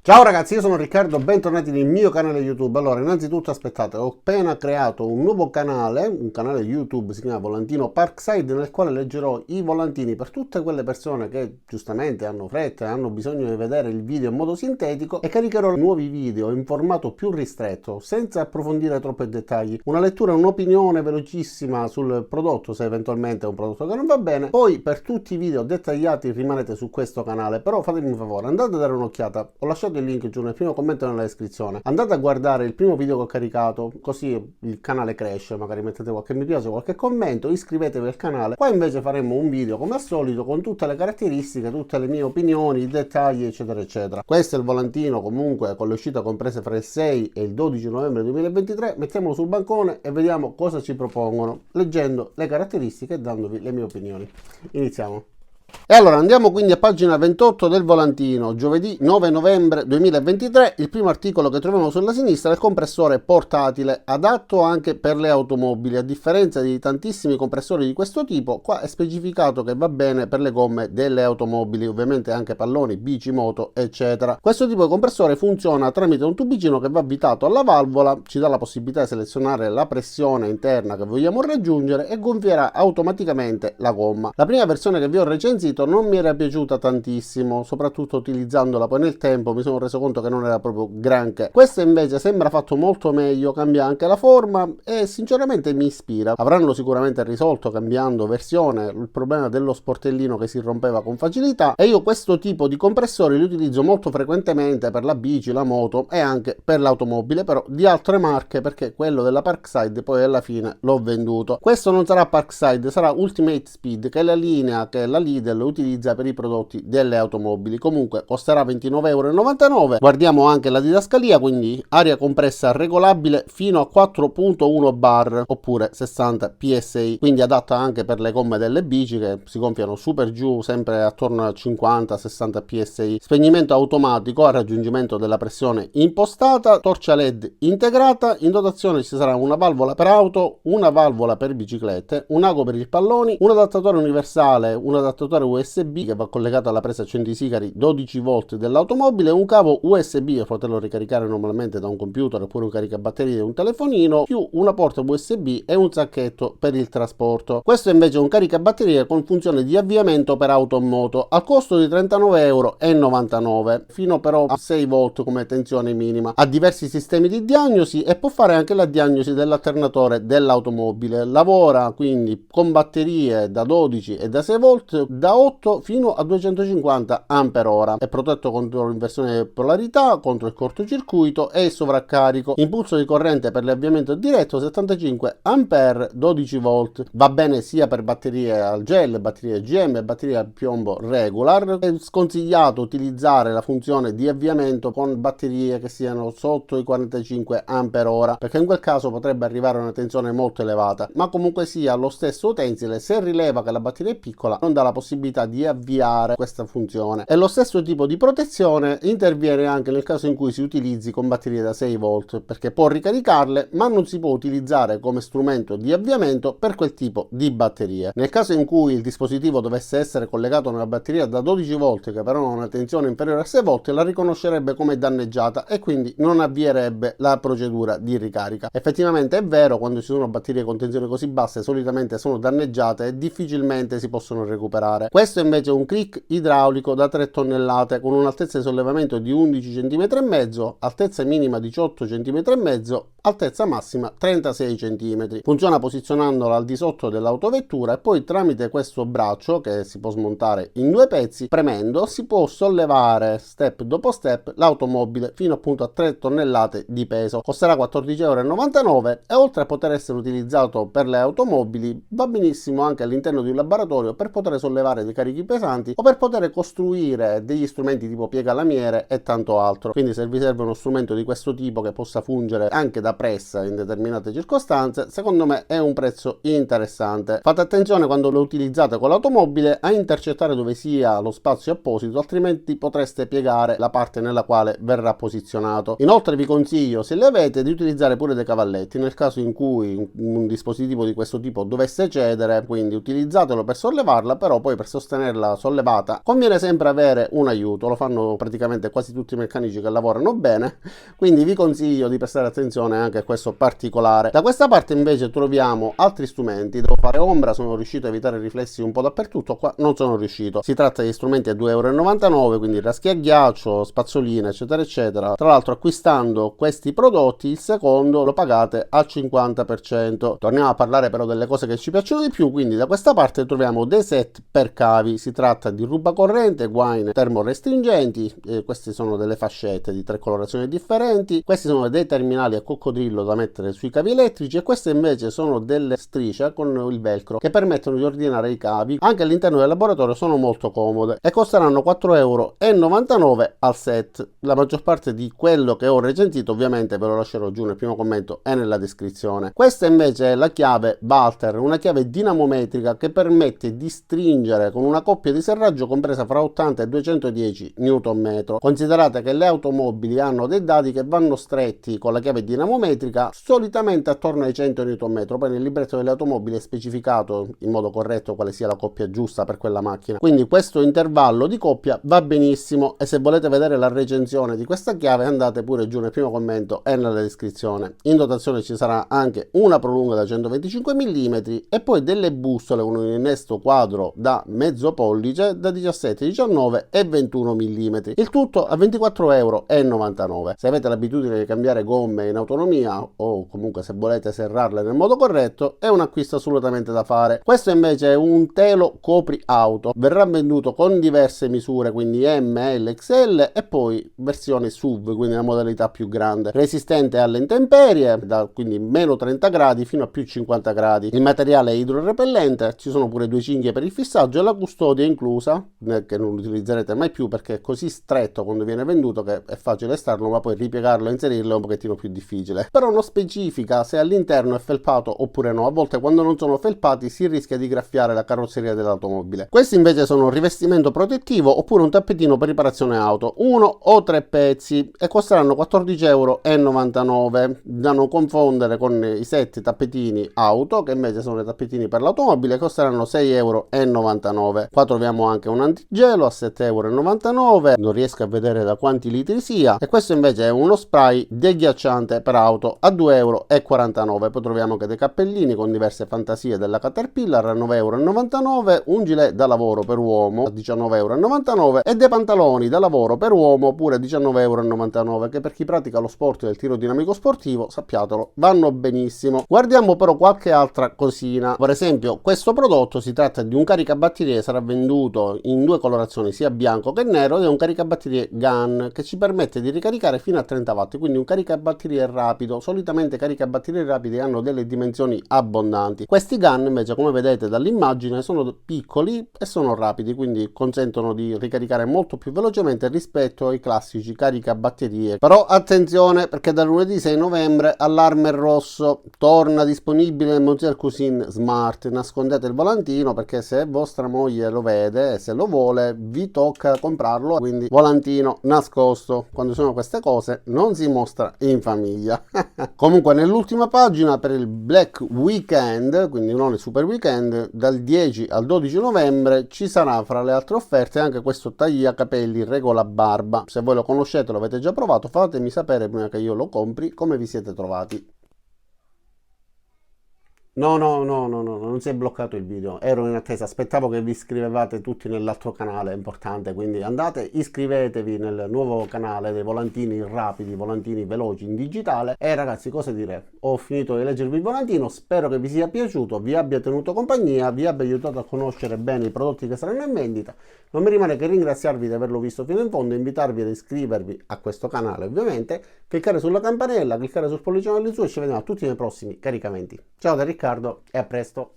Ciao ragazzi, io sono Riccardo, bentornati nel mio canale YouTube. Allora, innanzitutto aspettate, ho appena creato un nuovo canale, un canale YouTube, si chiama Volantino Parkside, nel quale leggerò i volantini per tutte quelle persone che giustamente hanno fretta e hanno bisogno di vedere il video in modo sintetico, e caricherò nuovi video in formato più ristretto, senza approfondire troppi dettagli. Una lettura, un'opinione velocissima sul prodotto, se eventualmente è un prodotto che non va bene. Poi per tutti i video dettagliati rimanete su questo canale, però fatemi un favore, andate a dare un'occhiata, ho lasciato il link giù nel primo commento nella descrizione, andate a guardare il primo video che ho caricato, così il canale cresce, magari mettete qualche mi piace, qualche commento, iscrivetevi al canale. Qua invece faremo un video come al solito con tutte le caratteristiche, tutte le mie opinioni, i dettagli eccetera eccetera. Questo è il volantino comunque con le uscite comprese fra il 6 e il 12 novembre 2023, mettiamolo sul bancone e vediamo cosa ci propongono, leggendo le caratteristiche e dandovi le mie opinioni. Iniziamo. E allora andiamo quindi a pagina 28 del volantino, giovedì 9 novembre 2023. Il primo articolo che troviamo sulla sinistra è il compressore portatile adatto anche per le automobili. A differenza di tantissimi compressori di questo tipo, qua è specificato che va bene per le gomme delle automobili, ovviamente anche palloni, bici, moto eccetera. Questo tipo di compressore funziona tramite un tubicino che va avvitato alla valvola, ci dà la possibilità di selezionare la pressione interna che vogliamo raggiungere e gonfierà automaticamente la gomma. La prima versione che vi ho recensito non mi era piaciuta tantissimo, soprattutto utilizzandola poi nel tempo mi sono reso conto che non era proprio granché. Questo invece sembra fatto molto meglio, cambia anche la forma e sinceramente mi ispira. Avranno sicuramente risolto cambiando versione il problema dello sportellino che si rompeva con facilità, e io questo tipo di compressori li utilizzo molto frequentemente per la bici, la moto e anche per l'automobile, però di altre marche, perché quello della Parkside poi alla fine l'ho venduto. Questo non sarà Parkside, sarà Ultimate Speed, che è la linea che la Lidl lo utilizza per i prodotti delle automobili. Comunque costerà 29,99 €. Guardiamo anche la didascalia, quindi aria compressa regolabile fino a 4.1 bar oppure 60 psi, quindi adatta anche per le gomme delle bici che si gonfiano super giù, sempre attorno a 50-60 psi. Spegnimento automatico a raggiungimento della pressione impostata, torcia LED integrata. In dotazione ci sarà una valvola per auto, una valvola per biciclette, un ago per i palloni, un adattatore universale, un adattatore USB che va collegato alla presa accendisicari 12 volt dell'automobile, un cavo USB per poterlo ricaricare normalmente da un computer oppure un caricabatterie di un telefonino, più una porta USB e un sacchetto per il trasporto. Questo invece è un caricabatterie con funzione di avviamento per auto e moto al costo di 39,99 €, fino però a 6 volt come tensione minima. Ha diversi sistemi di diagnosi e può fare anche la diagnosi dell'alternatore dell'automobile. Lavora quindi con batterie da 12 e da 6 volt, da 8 fino a 250 Ah. È protetto contro l'inversione di polarità, contro il cortocircuito e il sovraccarico. Impulso di corrente per l'avviamento diretto 75 A, 12 volt. Va bene sia per batterie al gel, batterie GM e batterie al piombo regular. È sconsigliato utilizzare la funzione di avviamento con batterie che siano sotto i 45 Ah, perché in quel caso potrebbe arrivare a una tensione molto elevata. Ma comunque sia, lo stesso utensile, se rileva che la batteria è piccola, non dà la possibilità di avviare questa funzione. E lo stesso tipo di protezione interviene anche nel caso in cui si utilizzi con batterie da 6 volt, perché può ricaricarle ma non si può utilizzare come strumento di avviamento per quel tipo di batterie. Nel caso in cui il dispositivo dovesse essere collegato a una batteria da 12 volt che però ha una tensione inferiore a 6 volt, la riconoscerebbe come danneggiata e quindi non avvierebbe la procedura di ricarica. Effettivamente è vero, quando ci sono batterie con tensione così basse solitamente sono danneggiate e difficilmente si possono recuperare. Questo invece è un crick idraulico da 3 tonnellate con un'altezza di sollevamento di 11 cm e mezzo, altezza minima 18 cm e mezzo, altezza massima 36 cm. Funziona posizionandola al di sotto dell'autovettura e poi tramite questo braccio che si può smontare in due pezzi, premendo si può sollevare step dopo step l'automobile fino appunto a 3 tonnellate di peso. Costerà 14,99 € e oltre a poter essere utilizzato per le automobili va benissimo anche all'interno di un laboratorio per poter sollevare dei carichi pesanti o per poter costruire degli strumenti tipo piegalamiere e tanto altro. Quindi se vi serve uno strumento di questo tipo che possa fungere anche da da pressa in determinate circostanze, secondo me è un prezzo interessante. Fate attenzione quando lo utilizzate con l'automobile a intercettare dove sia lo spazio apposito, altrimenti potreste piegare la parte nella quale verrà posizionato. Inoltre vi consiglio, se li avete, di utilizzare pure dei cavalletti nel caso in cui un dispositivo di questo tipo dovesse cedere, quindi utilizzatelo per sollevarla, però poi per sostenerla sollevata conviene sempre avere un aiuto. Lo fanno praticamente quasi tutti i meccanici che lavorano bene, quindi vi consiglio di prestare attenzione anche a questo particolare. Da questa parte invece troviamo altri strumenti. Devo fare ombra, sono riuscito a evitare riflessi un po' dappertutto, qua non sono riuscito. Si tratta di strumenti a 2,99 €, quindi raschi a ghiaccio, spazzoline, eccetera eccetera. Tra l'altro, acquistando questi prodotti il secondo lo pagate al 50%. Torniamo a parlare però delle cose che ci piacciono di più, quindi da questa parte troviamo dei set per cavi. Si tratta di rubacorrente, guaine termorestringenti, queste sono delle fascette di 3 colorazioni differenti. Questi sono dei terminali a coccodrillo da mettere sui cavi elettrici, e queste invece sono delle strisce con il velcro che permettono di ordinare i cavi. Anche all'interno del laboratorio sono molto comode e costeranno 4,99 € al set. La maggior parte di quello che ho recensito ovviamente ve lo lascerò giù nel primo commento e nella descrizione. Questa invece è la chiave Walther, una chiave dinamometrica che permette di stringere con una coppia di serraggio compresa fra 80 e 210 Nm. Considerate che le automobili hanno dei dadi che vanno stretti con la chiave dinamometrica solitamente attorno ai 100 Nm. Poi nel libretto delle automobili è specificato in modo corretto quale sia la coppia giusta per quella macchina, quindi questo intervallo di coppia va benissimo. E se volete vedere la recensione di questa chiave andate pure giù nel primo commento e nella descrizione. In dotazione ci sarà anche una prolunga da 125 mm e poi delle bustole con un innesto quadro da mezzo pollice da 17, 19 e 21 mm. Il tutto a 24,99 €. Se avete l'abitudine di cambiare gomme in autonomia o comunque se volete serrarle nel modo corretto, è un acquisto assolutamente da fare. Questo invece è un telo copri auto, verrà venduto con diverse misure, quindi M, L, XL e poi versione SUV, quindi la modalità più grande, resistente alle intemperie da quindi meno 30 gradi fino a più 50 gradi. Il materiale è idrorepellente, ci sono pure 2 cinghie per il fissaggio e la custodia inclusa, che non utilizzerete mai più perché è così stretto quando viene venduto che è facile starlo, ma poi ripiegarlo e inserirlo è un pochettino più difficile. Però non specifica se all'interno è felpato oppure no. A volte quando non sono felpati si rischia di graffiare la carrozzeria dell'automobile. Questi invece sono un rivestimento protettivo oppure un tappetino per riparazione auto, 1 o 3 pezzi, e costeranno 14,99 €, da non confondere con i set tappetini auto che invece sono i tappetini per l'automobile, costeranno 6,99 €. Qua troviamo anche un antigelo a 7,99 €, non riesco a vedere da quanti litri sia, e questo invece è uno spray deghiacciante per auto a 2,49 €. Poi troviamo anche dei cappellini con diverse fantasie della Caterpillar a 9,99 €, un gilet da lavoro per uomo a 19,99 € e dei pantaloni da lavoro per uomo pure a 19,99 €, che per chi pratica lo sport del tiro dinamico sportivo, sappiatelo, vanno benissimo. Guardiamo però qualche altra cosina. Per esempio questo prodotto, si tratta di un caricabatterie, sarà venduto in 2 colorazioni, sia bianco che nero, ed è un caricabatterie GAN che ci permette di ricaricare fino a 30 watt, quindi un caricabatterie rapido. Solitamente i caricabatterie rapidi hanno delle dimensioni abbondanti. Questi GAN invece, come vedete dall'immagine, sono piccoli e sono rapidi, quindi consentono di ricaricare molto più velocemente rispetto ai classici caricabatterie. Però attenzione, perché da lunedì 6 novembre allarme rosso, torna disponibile il Mozilla Cuisine Smart. Nascondete il volantino, perché se vostra moglie lo vede e se lo vuole vi tocca comprarlo, quindi volantino nascosto. Quando sono queste cose non si mostra in famiglia. Comunque nell'ultima pagina, per il Black Weekend, quindi non il Super Weekend, dal 10 al 12 novembre ci sarà fra le altre offerte anche questo tagliacapelli regola barba. Se voi lo conoscete, lo avete già provato, fatemi sapere prima che io lo compri come vi siete trovati. No, no, no, no, no, non si è bloccato il video, ero in attesa, aspettavo che vi iscrivevate tutti nell'altro canale, è importante, quindi andate, iscrivetevi nel nuovo canale dei volantini rapidi, volantini veloci in digitale. E ragazzi, cosa dire, ho finito di leggervi il volantino, spero che vi sia piaciuto, vi abbia tenuto compagnia, vi abbia aiutato a conoscere bene i prodotti che saranno in vendita. Non mi rimane che ringraziarvi di averlo visto fino in fondo, invitarvi ad iscrivervi a questo canale ovviamente, cliccare sulla campanella, cliccare sul pollicione all'insù e ci vediamo a tutti nei prossimi caricamenti. Ciao da Riccardo e a presto!